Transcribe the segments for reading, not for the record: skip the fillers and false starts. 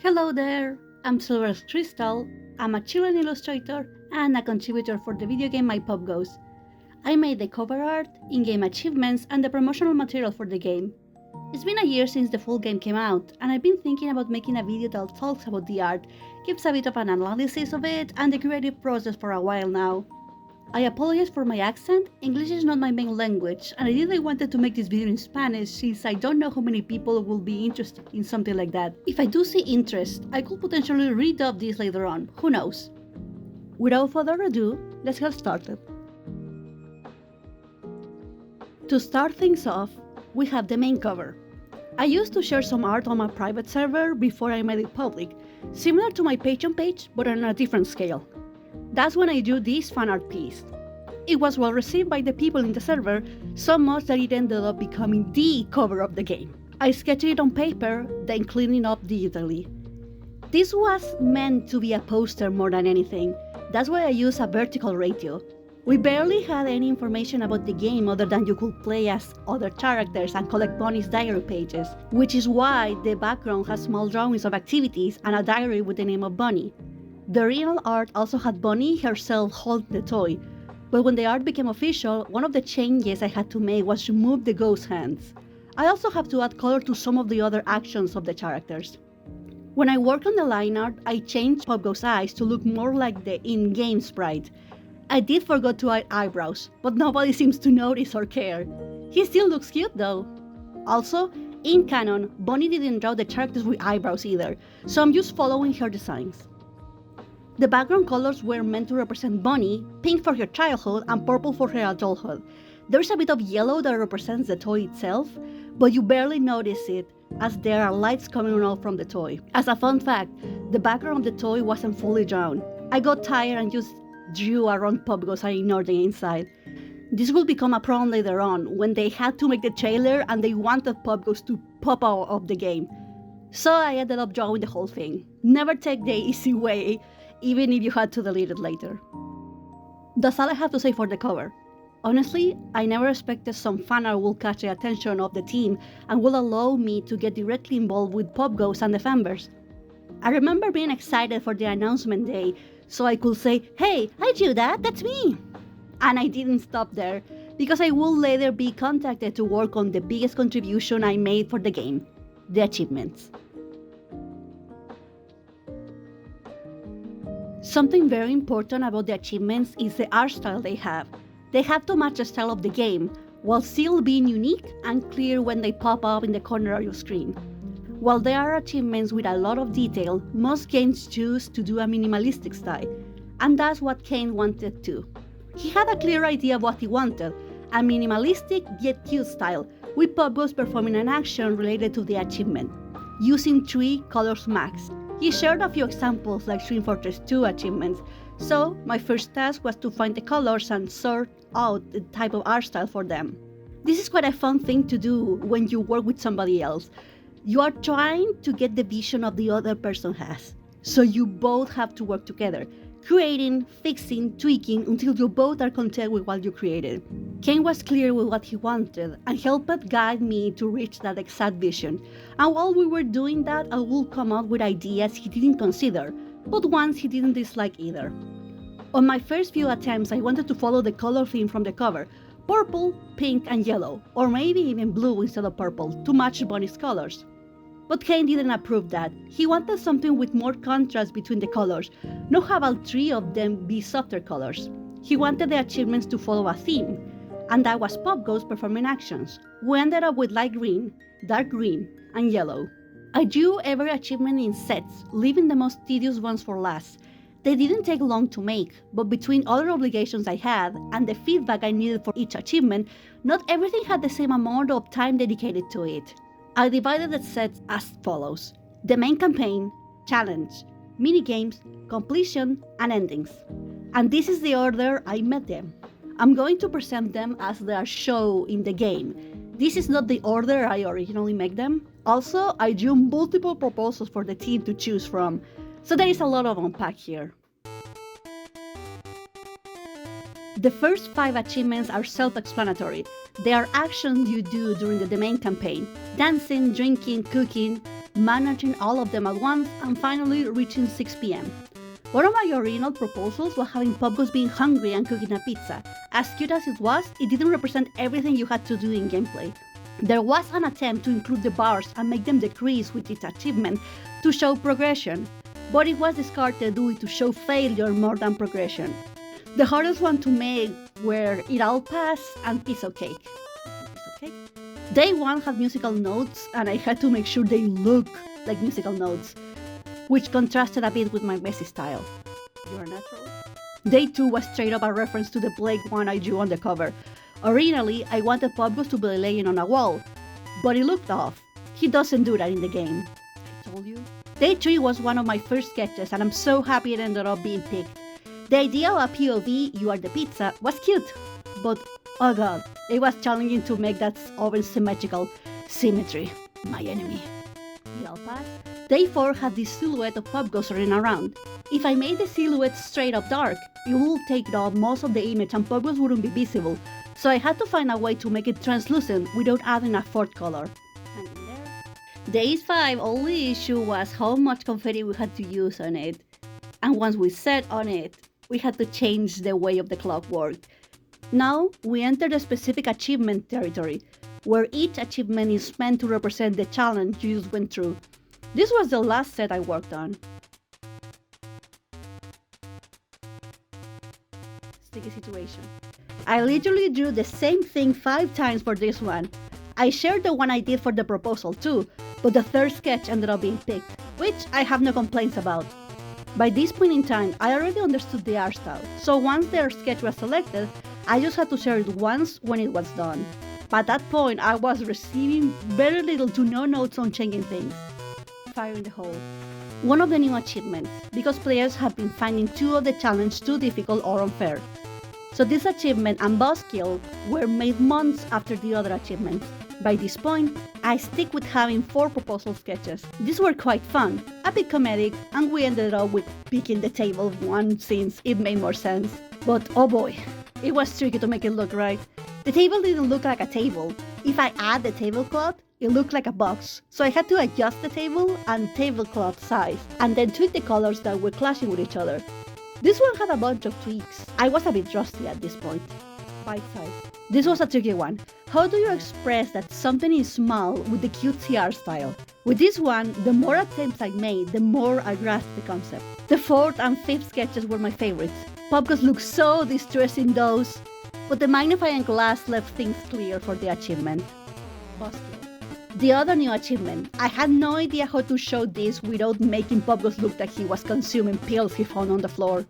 Hello there, I'm SilverxCristal. I'm a chilean illustrator and a contributor for the video game myPOPGOES. I made the cover art, in-game achievements, and the promotional material for the game. It's been a year since the full game came out, and I've been thinking about making a video that talks about the art, gives a bit of an analysis of it, and the creative process for a while now. I apologize for my accent. English is not my main language, and I really wanted to make this video in Spanish since I don't know how many people will be interested in something like that. If I do see interest, I could potentially redub this later on, who knows. Without further ado, let's get started. To start things off, we have the main cover. I used to share some art on my private server before I made it public, similar to my Patreon page but on a different scale. That's when I drew this fan art piece. It was well received by the people in the server, so much that it ended up becoming the cover of the game. I sketched it on paper, then cleaned it up digitally. This was meant to be a poster more than anything. That's why I used a vertical radio. We barely had any information about the game other than you could play as other characters and collect Bonnie's diary pages, which is why the background has small drawings of activities and a diary with the name of Bonnie. The original art also had Bonnie herself holding the toy, but when the art became official, one of the changes I had to make was remove the ghost hands. I also have to add color to some of the other actions of the characters. When I worked on the line art, I changed POPGOES' eyes to look more like the in-game sprite. I did forget to add eyebrows, but nobody seems to notice or care. He still looks cute though. Also, in canon, Bonnie didn't draw the characters with eyebrows either, so I'm just following her designs. The background colors were meant to represent Bonnie, pink for her childhood and purple for her adulthood. There's a bit of yellow that represents the toy itself, but you barely notice it as there are lights coming out from the toy. As a fun fact, the background of the toy wasn't fully drawn. I got tired and just drew around POPGOES and ignored the inside. This will become a problem later on, when they had to make the trailer and they wanted POPGOES to pop out of the game. So I ended up drawing the whole thing. Never take the easy way, even if you had to delete it later. That's all I have to say for the cover. Honestly, I never expected some fan art will catch the attention of the team and will allow me to get directly involved with POPGOES and the fanverse. I remember being excited for the announcement day, so I could say, "Hey, I drew that, that's me!" And I didn't stop there, because I will later be contacted to work on the biggest contribution I made for the game, the achievements. Something very important about the achievements is the art style they have. They have to match the style of the game, while still being unique and clear when they pop up in the corner of your screen. While there are achievements with a lot of detail, most games choose to do a minimalistic style, and that's what Kane wanted too. He had a clear idea of what he wanted, a minimalistic yet cute style, with POPGOES performing an action related to the achievement, using 3 colors max. He shared a few examples like Dream Fortress 2 achievements, so my first task was to find the colors and sort out the type of art style for them. This is quite a fun thing to do when you work with somebody else. You are trying to get the vision of the other person has, so you both have to work together, creating, fixing, tweaking until you both are content with what you created. Kane was clear with what he wanted and helped guide me to reach that exact vision. And while we were doing that, I would come up with ideas he didn't consider, but ones he didn't dislike either. On my first few attempts, I wanted to follow the color theme from the cover: purple, pink, and yellow, or maybe even blue instead of purple, to match Bonnie's colors. But Kane didn't approve that. He wanted something with more contrast between the colors, not have all 3 of them be softer colors. He wanted the achievements to follow a theme, and that was POPGOES performing actions. We ended up with light green, dark green, and yellow. I drew every achievement in sets, leaving the most tedious ones for last. They didn't take long to make, but between other obligations I had and the feedback I needed for each achievement, not everything had the same amount of time dedicated to it. I divided the sets as follows: the main campaign, challenge, minigames, completion, and endings. And this is the order I made them. I'm going to present them as they are shown in the game. This is not the order I originally made them. Also, I drew multiple proposals for the team to choose from, so there is a lot of unpack here. The first 5 achievements are self-explanatory. They are actions you do during the main campaign: dancing, drinking, cooking. managing all of them at once, and finally reaching 6 p.m. One of my original proposals was having POPGOES being hungry and cooking a pizza. As cute as it was, it didn't represent everything you had to do in gameplay. There was an attempt to include the bars and make them decrease with each achievement to show progression, but it was discarded due to show failure more than progression. The hardest one to make were It All Pass and Piece of Cake. Day 1 had musical notes, and I had to make sure they look like musical notes, which contrasted a bit with my messy style. You're a natural. Day 2 was straight up a reference to the Blake one I drew on the cover. Originally, I wanted POPGOES to be laying on a wall, but it looked off. He doesn't do that in the game. I told you. Day 3 was one of my first sketches, and I'm so happy it ended up being picked. The idea of a POV, you are the pizza, was cute, but oh god, it was challenging to make that oven symmetrical. Symmetry, my enemy. Day 4 had this silhouette of POPGOES running around. If I made the silhouette straight up dark, it would take off most of the image and POPGOES wouldn't be visible, so I had to find a way to make it translucent without adding a fourth color. Day 5 only issue was how much confetti we had to use on it, and once we set on it, we had to change the way of the clock worked. Now, we enter the specific achievement territory, where each achievement is meant to represent the challenge you just went through. This was the last set I worked on. Sticky situation. I literally drew the same thing 5 times for this one. I shared the one I did for the proposal too, but the third sketch ended up being picked, which I have no complaints about. By this point in time, I already understood the art style, so once their sketch was selected, I just had to share it once when it was done. By that point, I was receiving very little to no notes on changing things. Fire in the hole. One of the new achievements, because players have been finding 2 of the challenge too difficult or unfair. So this achievement and boss kill were made months after the other achievements. By this point, I stick with having 4 proposal sketches. These were quite fun, a bit comedic, and we ended up with picking the table one since it made more sense. But oh boy, it was tricky to make it look right. The table didn't look like a table. If I add the tablecloth, it looked like a box, so I had to adjust the table and tablecloth size, and then tweak the colors that were clashing with each other. This one had a bunch of tweaks. I was a bit rusty at this point. Bite size. This was a tricky one. How do you express that something is small with the cutesy art style? With this one, the more attempts I made, the more I grasped the concept. The 4th and 5th sketches were my favorites. POPGOES looked so distressed in those, but the magnifying glass left things clear for the achievement. Boss kill. The other new achievement. I had no idea how to show this without making POPGOES look like he was consuming pills he found on the floor.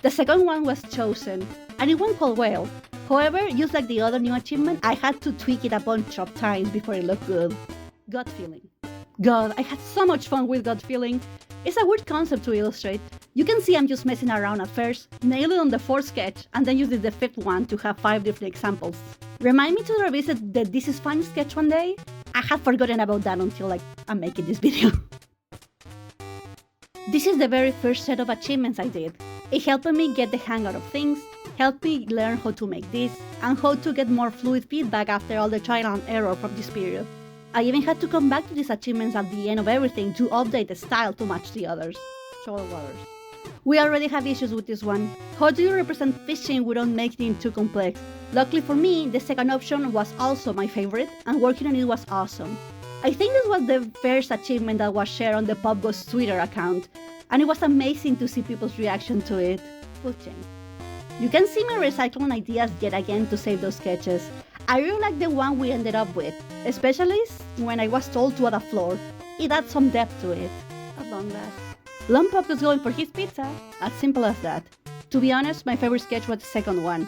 The second one was chosen, and it went quite well. However, just like the other new achievement, I had to tweak it a bunch of times before it looked good. Gut feeling. God, I had so much fun with gut feeling. It's a weird concept to illustrate. You can see I'm just messing around at first, nail it on the 4th sketch, and then use the 5th one to have 5 different examples. Remind me to revisit the This Is Fun sketch one day? I had forgotten about that until I'm making this video. This is the very first set of achievements I did. It helped me get the hang of things, helped me learn how to make this, and how to get more fluid feedback after all the trial and error from this period. I even had to come back to these achievements at the end of everything to update the style to match the others. Shoal waters. We already have issues with this one. How do you represent fishing without making it too complex? Luckily for me, the second option was also my favorite, and working on it was awesome. I think this was the first achievement that was shared on the POPGOES Twitter account, and it was amazing to see people's reaction to it. Food chain. You can see me recycling ideas yet again to save those sketches. I really like the one we ended up with, especially when I was told to add a floor. It adds some depth to it. At long last. Lone POPGOES going for his pizza, as simple as that. To be honest, my favorite sketch was the second one.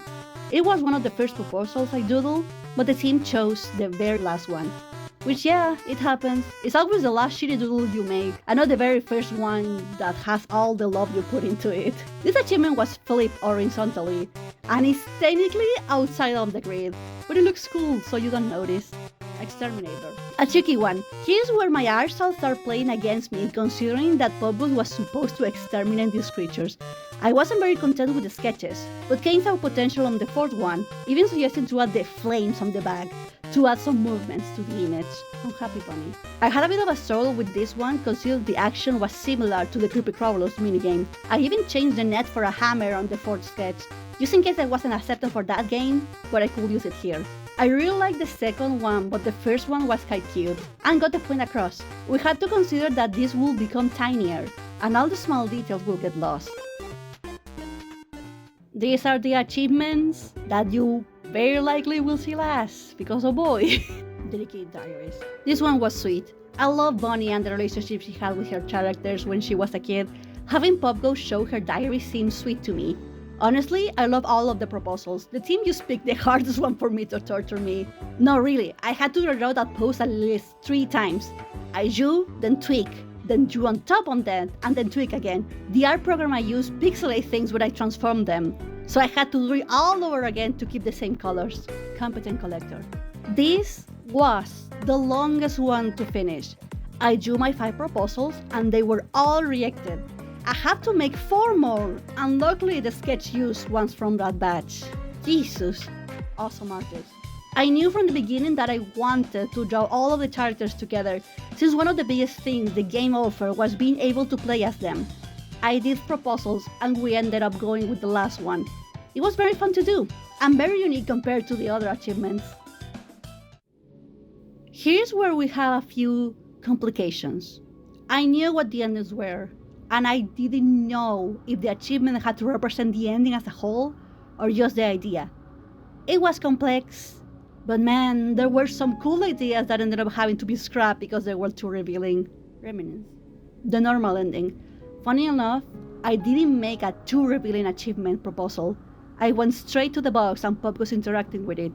It was one of the first proposals I doodled, but the team chose the very last one. Which, yeah, it happens. It's always the last shitty doodle you make, and not the very first one that has all the love you put into it. This achievement was flipped horizontally, and it's technically outside of the grid, but it looks cool so you don't notice. Exterminator. A tricky one. Here's where my art style started playing against me, considering that POPGOES was supposed to exterminate these creatures. I wasn't very content with the sketches, but Kane saw potential on the 4th one, even suggesting to add the flames on the back. to add some movements to the image. I'm happy bunny. I had a bit of a struggle with this one considering the action was similar to the Creepy Crawlers minigame. I even changed the net for a hammer on the fourth sketch, just in case I wasn't accepted for that game, but I could use it here. I really liked the second one, but the first one was quite cute, and got the point across. We had to consider that this will become tinier, and all the small details will get lost. These are the achievements that you very likely will see last, because oh boy. Dedicated diaries. This one was sweet. I love Bonnie and the relationship she had with her characters when she was a kid. Having POPGOES show her diary seems sweet to me. Honestly, I love all of the proposals. The team just picked the hardest one for me to torture me. No, really, I had to rewrite that post at least 3 times. I drew, then tweak, then drew on top of that, and then tweak again. The art program I used pixelate things when I transform them, so I had to do it all over again to keep the same colors. Competent collector. This was the longest one to finish. I drew my 5 proposals and they were all rejected. I had to make 4 more, and luckily the sketch used ones from that batch. Jesus, awesome artist. I knew from the beginning that I wanted to draw all of the characters together, since one of the biggest things the game offered was being able to play as them. I did proposals and we ended up going with the last one. It was very fun to do, and very unique compared to the other achievements. Here's where we have a few complications. I knew what the endings were, and I didn't know if the achievement had to represent the ending as a whole or just the idea. It was complex, but man, there were some cool ideas that ended up having to be scrapped because they were too revealing. Remnants. The normal ending. Funny enough, I didn't make a too revealing achievement proposal. I went straight to the box and Pop was interacting with it,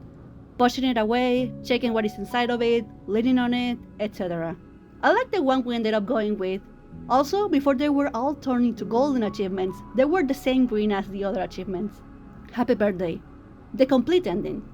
pushing it away, checking what is inside of it, leaning on it, etc. I like the one we ended up going with. Also, before they were all turned into golden achievements, they were the same green as the other achievements. Happy birthday. The complete ending,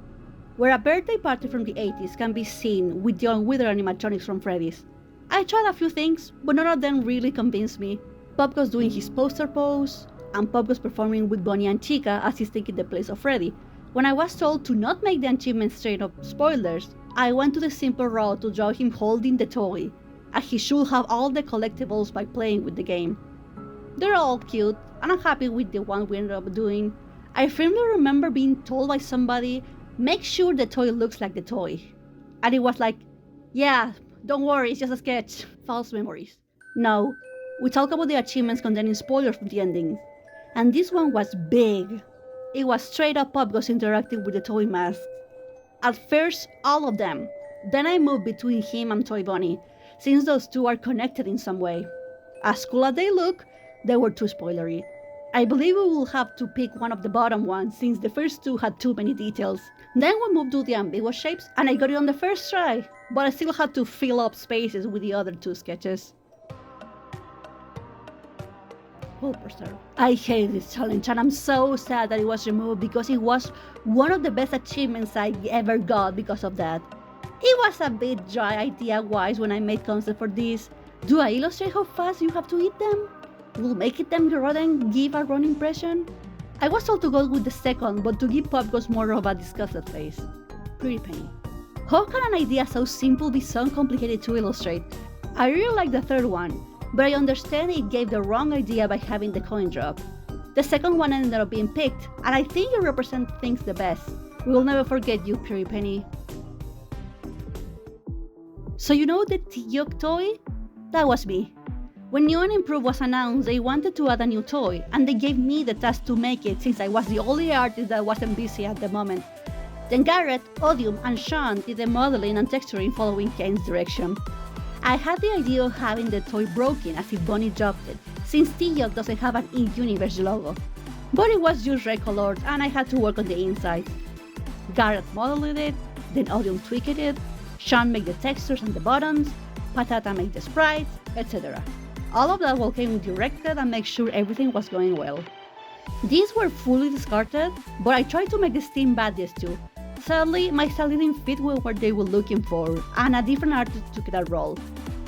where a birthday party from the 80s can be seen with the unwithered animatronics from Freddy's. I tried a few things, but none of them really convinced me. Pop was doing his poster pose, and Pop was performing with Bonnie and Chica as he's taking the place of Freddy. When I was told to not make the achievement straight up spoilers, I went to the simple route to draw him holding the toy, as he should have all the collectibles by playing with the game. They're all cute, and I'm happy with the one we ended up doing. I firmly remember being told by somebody, make sure the toy looks like the toy. And it was like, yeah, don't worry, it's just a sketch. False memories. No, we talk about the achievements containing spoilers from the ending. And this one was big. It was straight up POPGOES interacting with the toy mask. At first, all of them. Then I moved between him and Toy Bonnie, since those two are connected in some way. As cool as they look, they were too spoilery. I believe we will have to pick one of the bottom ones, since the first two had too many details. Then we moved to the ambiguous shapes, and I got it on the first try, but I still had to fill up spaces with the other 2 sketches. I hate this challenge, and I'm so sad that it was removed because it was one of the best achievements I ever got because of that. It was a bit dry idea-wise when I made concept for this. Do I illustrate how fast you have to eat them? Will making them rotten give a wrong impression? I was told to go with the second, but to give POPGOES more of a disgusted face. Pretty Penny. How can an idea so simple be so complicated to illustrate? I really like the third one, but I understand it gave the wrong idea by having the coin drop. The second one ended up being picked, and I think you represent things the best. We will never forget you, Pretty Penny. So you know the T-Yuck toy? That was me. When New and Improved was announced, they wanted to add a new toy, and they gave me the task to make it since I was the only artist that wasn't busy at the moment. Then Garrett, Odium, and Sean did the modeling and texturing following Kane's direction. I had the idea of having the toy broken as if Bonnie dropped it, since T-Yuck doesn't have an in-universe logo. But it was just recolored, and I had to work on the inside. Garrett modeled it, then Odium tweaked it, Sean made the textures and the buttons, Patata made the sprites, etc. All of that all came directed and make sure everything was going well. These were fully discarded, but I tried to make the steam badges too. Sadly, my style didn't fit with what they were looking for, and a different artist took that role.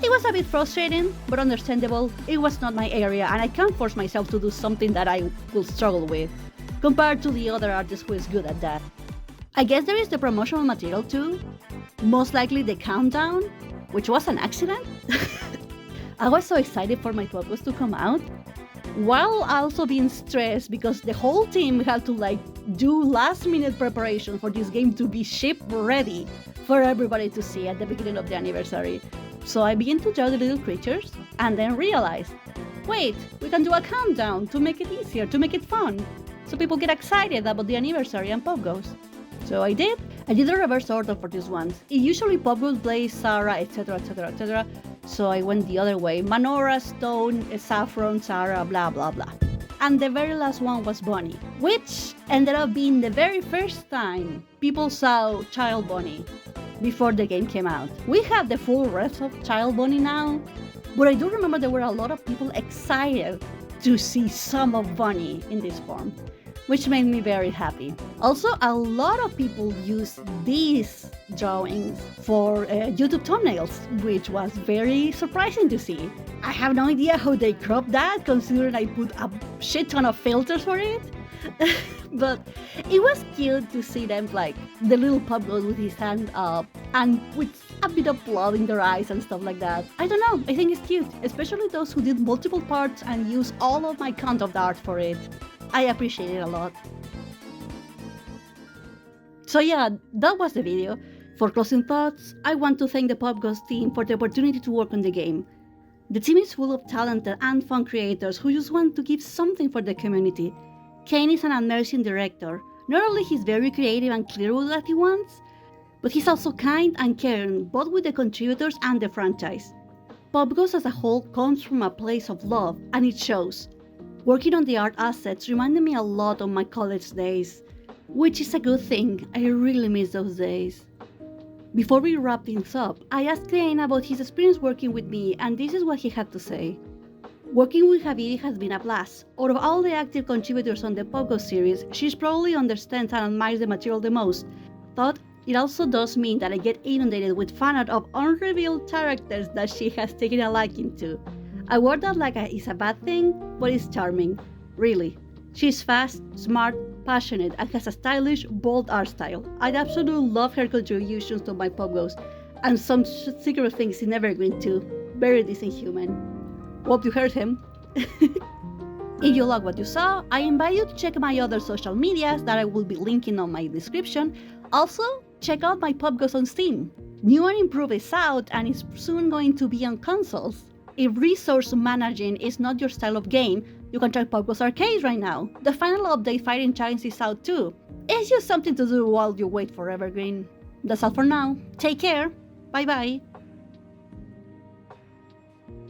It was a bit frustrating, but understandable. It was not my area, and I can't force myself to do something that I will struggle with, compared to the other artist who is good at that. I guess there is the promotional material too, most likely the countdown, which was an accident. I was so excited for myPOPGOES to come out, while also being stressed because the whole team had to do last minute preparation for this game to be shipped ready for everybody to see at the beginning of the anniversary. So I began to draw the little creatures and then realized, wait, we can do a countdown to make it easier, to make it fun, so people get excited about the anniversary and POPGOES. So I did a reverse order for these ones. It usually POPGOES, Blaze, Sarah, etc, etc, etc. So I went the other way. Manora, Stone, Saffron, Sarah, blah blah blah. And the very last one was Bonnie, which ended up being the very first time people saw Child Bonnie before the game came out. We have the full rest of Child Bonnie now, but I do remember there were a lot of people excited to see some of Bonnie in this form, which made me very happy. Also, a lot of people use these drawings for YouTube thumbnails, which was very surprising to see. I have no idea how they cropped that, considering I put a shit ton of filters for it. But it was cute to see them, like the little POPGOES with his hand up and with a bit of blood in their eyes and stuff like that. I don't know, I think it's cute, especially those who did multiple parts and used all of my concept art for it. I appreciate it a lot. So yeah, that was the video. For closing thoughts, I want to thank the POPGOES team for the opportunity to work on the game. The team is full of talented and fun creators who just want to give something for the community. Kane is an amazing director. Not only he's very creative and clear with what he wants, but he's also kind and caring, both with the contributors and the franchise. POPGOES as a whole comes from a place of love, and it shows. Working on the art assets reminded me a lot of my college days, which is a good thing. I really miss those days. Before we wrap things up, I asked Kane about his experience working with me, and this is what he had to say. Working with Javivi has been a blast. Out of all the active contributors on the POPGOES series, she probably understands and admires the material the most. But it also does mean that I get inundated with fan art of unrevealed characters that she has taken a liking to. I word that like it's a bad thing, but it's charming. Really. She's fast, smart, passionate, and has a stylish, bold art style. I absolutely love her contributions to myPOPGOES, and some secret things in Evergreen too. Very decent human. Hope you heard him. If you like what you saw, I invite you to check my other social medias that I will be linking on my description. Also, check out myPOPGOES on Steam. New and improved is out and is soon going to be on consoles. If resource managing is not your style of game, you can try POPGOES Arcade right now. The final update Fighting Giants is out too. It's just something to do while you wait for Evergreen. That's all for now. Take care. Bye bye.